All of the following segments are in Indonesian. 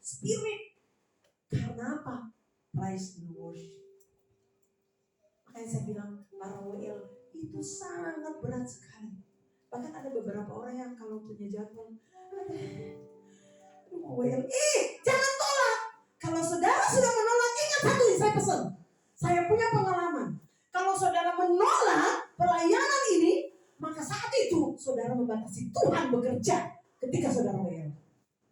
spirit. Karena apa? Praise and worship. Makanya saya bilang para WL itu sangat berat sekali. Bahkan ada beberapa orang yang kalau punya jadwal, WL, jangan tolak. Kalau saudara sudah menolak, ingat satu yang saya pesan. Saya punya pengalaman. Kalau saudara menolak pelayanan ini, maka saat itu saudara membatasi Tuhan bekerja ketika saudara WL.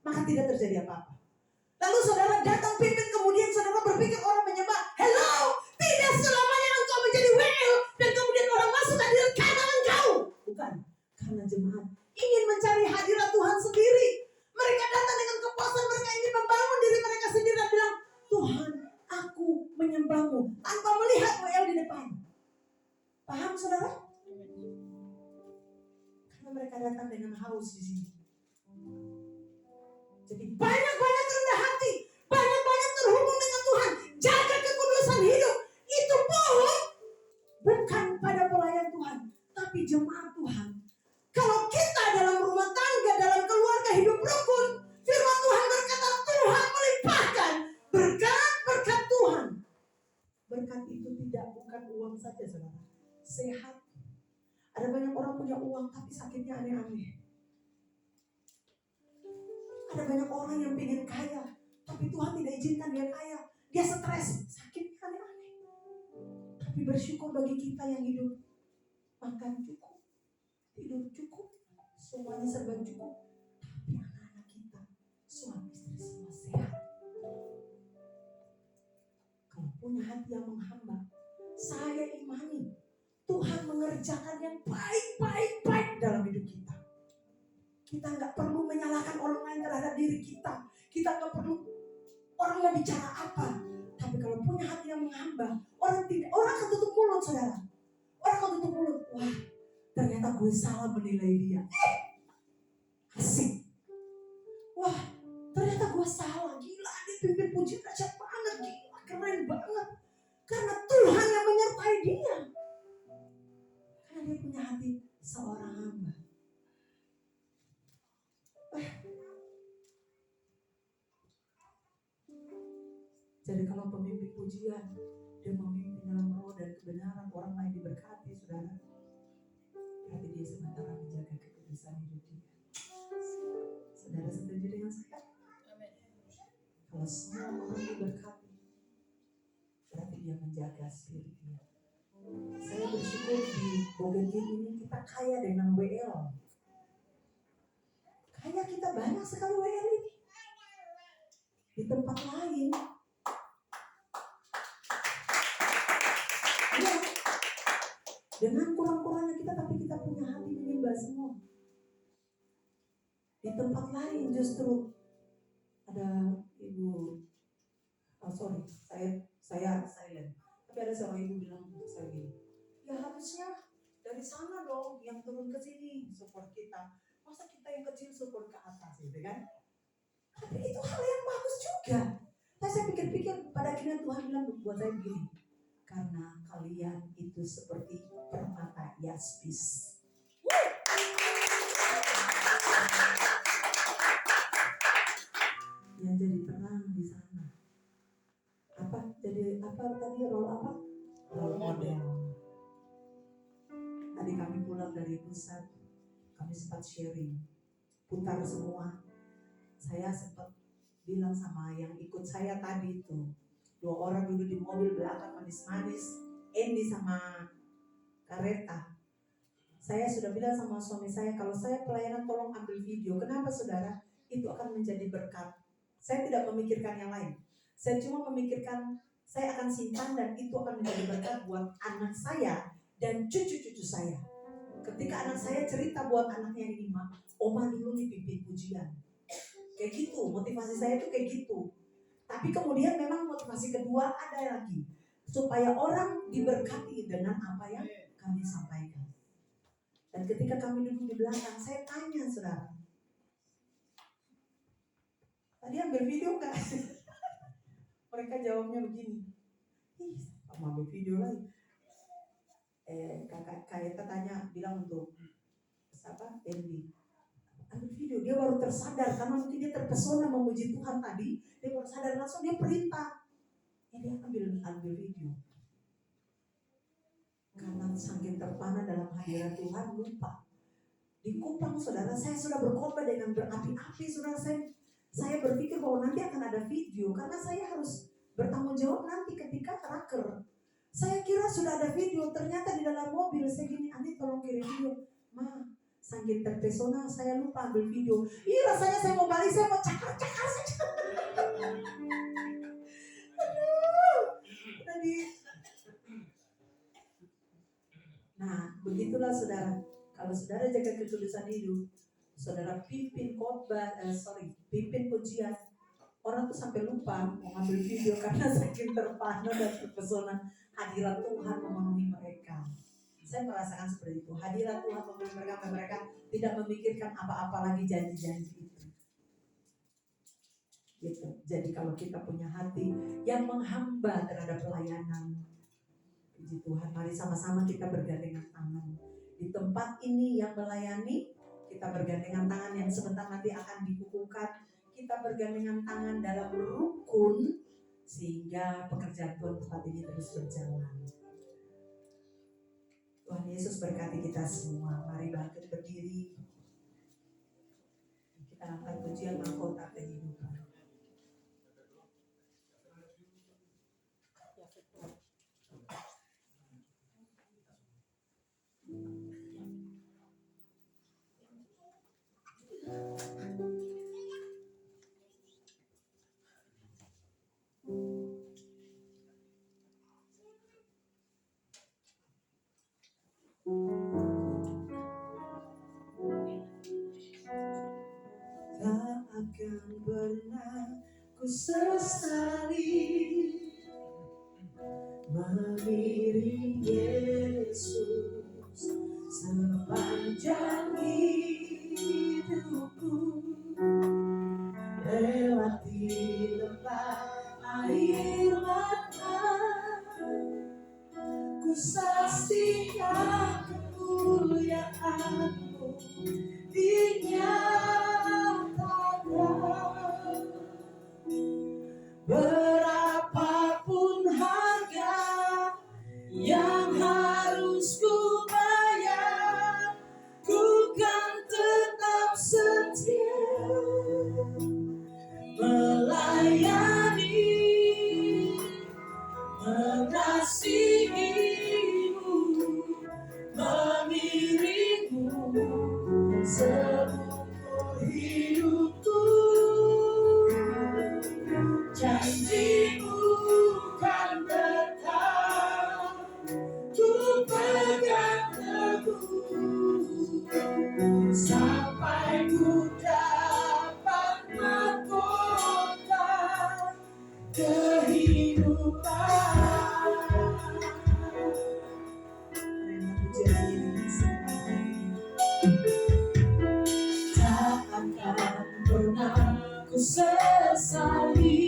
Maka tidak terjadi apa-apa. Lalu saudara datang pimpin, kemudian saudara berpikir orang menyembah. Hello, tidak selamanya engkau menjadi WL dan kemudian orang masuk hadirat karena engkau. Bukan, karena jemaat ingin mencari hadirat Tuhan sendiri. Mereka datang dengan kepuasan, mereka ingin membangun diri mereka sendiri dan bilang, Tuhan, aku menyembahmu tanpa melihat WL di depan. Paham saudara? Karena mereka datang dengan haus di sini. Jadi banyak-banyak rendah hati, banyak-banyak terhubung dengan Tuhan, jaga kekudusan hidup. Itu pun bukan pada pelayan Tuhan, tapi jemaat Tuhan. Kalau kita dalam rumah tangga, dalam keluarga hidup rukun, firman Tuhan berkata Tuhan melimpahkan berkat-berkat Tuhan. Berkat itu bukan uang saja saudara, sehat. Ada banyak orang punya uang tapi sakitnya aneh-aneh. Ada banyak orang yang pengen kaya, tapi Tuhan tidak izinkan dia kaya. Dia stres, sakitnya aneh-aneh. Tapi bersyukur bagi kita yang hidup, makan cukup, tidur cukup, semuanya serba cukup. Tapi anak-anak kita, suami istri semua sehat. Kalau punya hati yang menghamba, saya imani Tuhan mengerjakan yang baik-baik dalam hidup kita. Kita nggak perlu menyalahkan orang lain terhadap diri kita. Kita nggak perlu orang mau bicara apa. Tapi kalau punya hati yang menghamba, orang akan tutup mulut saudara. Orang akan tutup mulut. Wah, ternyata gue salah menilai dia. Asik. Wah, ternyata gue salah. Gila, dia pimpin puji dahsyat banget. Gila, keren banget. Karena Tuhan yang menyertai dia. Karena dia punya hati seorang hamba. Jadi kalau pemimpin pujian, dia memimpin dalam roh dan kebenaran, orang lain diberkati, saudara. Berarti dia sementara menjaga kekudusan hidup dia. Saudara setuju dengan saya? Kalau semua orang diberkati, berarti dia menjaga spirit dia. Saya bersyukur di Bougainville ini kita kaya dengan WL. Kaya kita banyak sekali WL ini. Di tempat lain, ya, dengan kurang-kurangnya kita, tapi kita punya hati menyembah semua. Di tempat lain justru ada ibu, saya silent. Tapi ada seorang ibu bilang untuk saya gini, ya harusnya dari sana dong yang turun ke sini support kita. Masa kita yang kecil support ke atas gitu kan? Tapi itu hal yang bagus juga. Tapi saya pikir-pikir pada akhirnya Tuhan bilang buat saya begini, karena kalian itu seperti permata yaspis. Yang jadi terang di sana. Jadi apa tadi, role apa? Role model. Tadi kami pulang dari pusat, kami sempat sharing, putar semua. Saya sempat bilang sama yang ikut saya tadi itu, 2 orang duduk di mobil belakang manis-manis, Andy sama Kareta. Saya sudah bilang sama suami saya, kalau saya pelayanan tolong ambil video. Kenapa saudara? Itu akan menjadi berkat. Saya tidak memikirkan yang lain. Saya cuma memikirkan saya akan simpan dan itu akan menjadi berkat buat anak saya dan cucu-cucu saya. Ketika anak saya cerita buat anaknya yang 5, Oma dulu nih pimpin pujian. Kayak gitu, motivasi saya itu kayak gitu. Tapi kemudian memang motivasi kedua ada lagi, supaya orang diberkati dengan apa yang kami sampaikan. Dan ketika kami duduk di belakang, saya tanya saudara, tadi ambil video nggak? Mereka jawabnya begini, mau ambil video lagi. Kakak tanya, bilang untuk siapa? Andy. ambil video. Dia baru tersadar karena mungkin dia terpesona memuji Tuhan tadi. Dia baru sadar, langsung dia perintah. Ya dia ambil video. Karena saking terpana dalam hadirat Tuhan, lupa. Di Kupang, saudara, saya sudah berkhotbah dengan berapi-api, saudara. Saya berpikir bahwa nanti akan ada video, karena saya harus bertanggung jawab nanti ketika raker. Saya kira sudah ada video, ternyata di dalam mobil saya gini, Andi tolong kirim video. Ma, saking terpesona saya lupa ambil video. Iya, rasanya saya mau balik, saya mau cakar saja. Aduh, tadi. Nah, begitulah saudara. Kalau saudara jaga kekudusan hidup, saudara pimpin khotbah, pimpin pujian, orang tuh sampai lupa mau ambil video karena saking terpana dan terpesona hadirat Tuhan memenuhi mereka. Saya merasakan seperti itu. Hadirat Tuhan memenuhi mereka tidak memikirkan apa-apa lagi janji-janji itu. Gitu. Jadi kalau kita punya hati yang menghamba terhadap pelayanan, puji Tuhan, mari sama-sama kita bergandengan tangan. Di tempat ini yang melayani, kita bergandengan tangan yang sebentar nanti akan dikukuhkan. Kita bergandengan tangan dalam rukun sehingga pekerjaan Tuhan tempat ini terus berjalan. Tuhan Yesus berkati kita semua. Mari bangkit berdiri. Kita angkat pujian mahkota kehidupan. Tak akan pernah ku sesali mengiring Yesus sepanjang hidupku, lewati lembah air mata, ku saksikan kemuliaan-Mu dinyatakan. Berapapun harga yang harus ku bayar, ku kan tetap setia melayani, mengasihi-Mu, mengiring-Mu seumur hidupku. Janji-Mu kan tetap ku pegang teguh sampai ku dapat mahkota kehidupan. Tak akan pernah ku sesali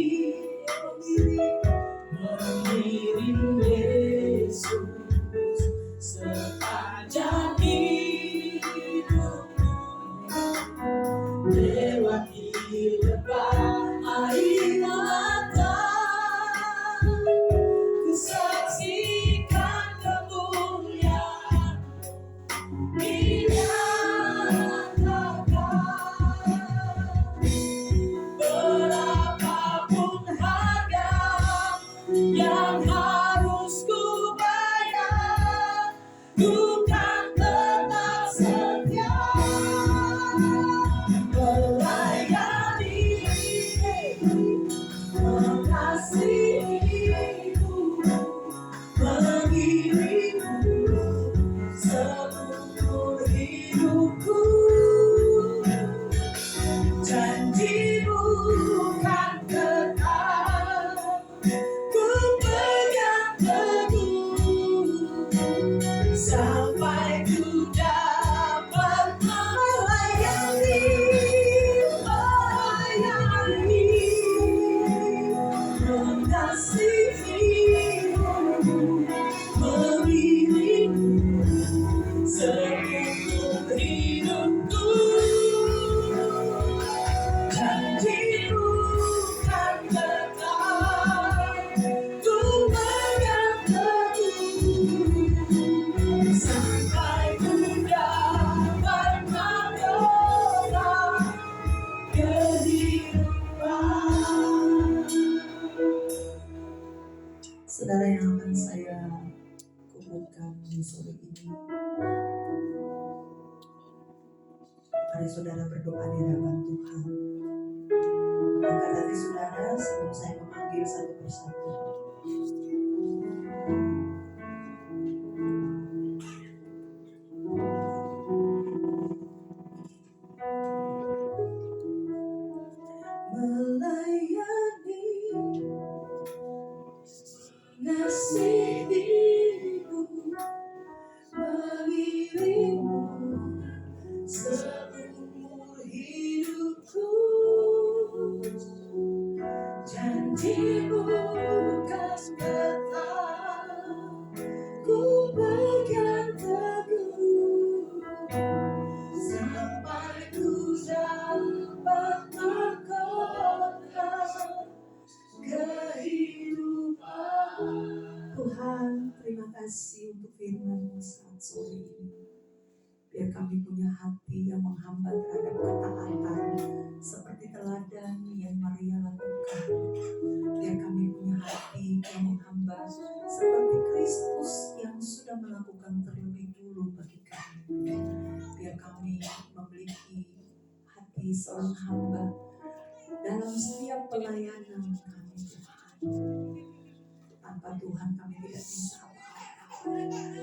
mengiring Yesus sepanjang hidupku, lewati lembah air mata, ku saksikan kemuliaan-Mu dinyatakan. Mari saudara berdoa di hadapan Tuhan. Angkat hati saudara sebelum saya memanggil satu persatu. Melayani, mengasihimu, mengiringmu seumur hidupku. Janjimu kan tetap ku pegang teguh sampai ku dapat mahkota kehidupan. Tuhan, terima kasih untuk firman-Mu saat sore ini. Biar kami punya hati yang menghamba terhadap ketaatan seperti teladan yang Maria lakukan. Biar kami punya hati yang menghamba seperti Kristus yang sudah melakukan terlebih dulu bagi kami. Biar kami memiliki hati seorang hamba dalam setiap pelayanan kami, Tuhan. Tanpa Tuhan kami tidak bisa apa-apa.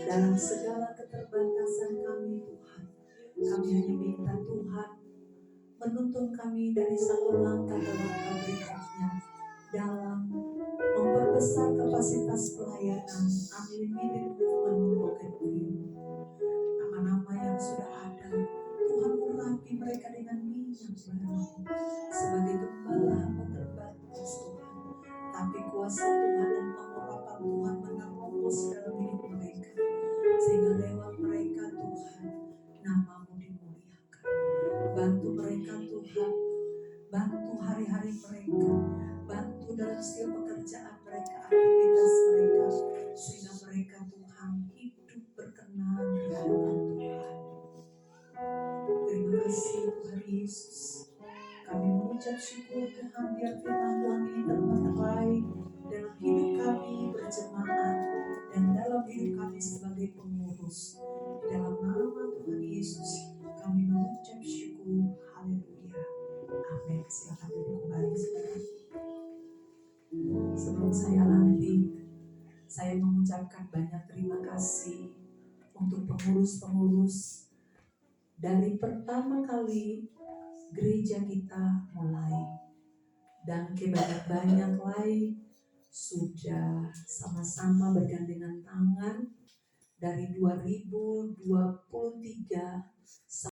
Dalam segala keterbatasan kami, Tuhan, kami hanya minta Tuhan menuntun kami dari satu langkah ke langkah berikutnya dalam memperbesar kapasitas pelayanan Unlimited Movement Broken Dream. Nama-nama yang sudah ada, Tuhan urapi mereka dengan minyak baru sebagai gembala hamba terbatas, Tuhan. Tapi kuasa Tuhan dan pengurapan Tuhan menerobos dalam hidup mereka, sehingga lewat mereka Tuhan nama-Mu dimuliakan. Bantu mereka Tuhan, bantu hari-hari mereka, bantu dalam setiap pekerjaan mereka, aktivitas mereka, sehingga mereka Tuhan hidup berkenan di hadapan Tuhan. Terima kasih Tuhan Yesus. Kami mengucap syukur Tuhan, biar firman Tuhan ini termeterai dalam hidup kami berjemaat dan dalam hidup kami sebagai pengurus. Di dalam nama Tuhan Yesus kami mengucap syukur. Haleluya. Amin. Silakan duduk kembali saudara. Sebelum saya lanjut, saya mengucapkan banyak terima kasih untuk pengurus-pengurus dari pertama kali gereja kita mulai, dan kebanyak lain sudah sama-sama bergandengan tangan dari 2023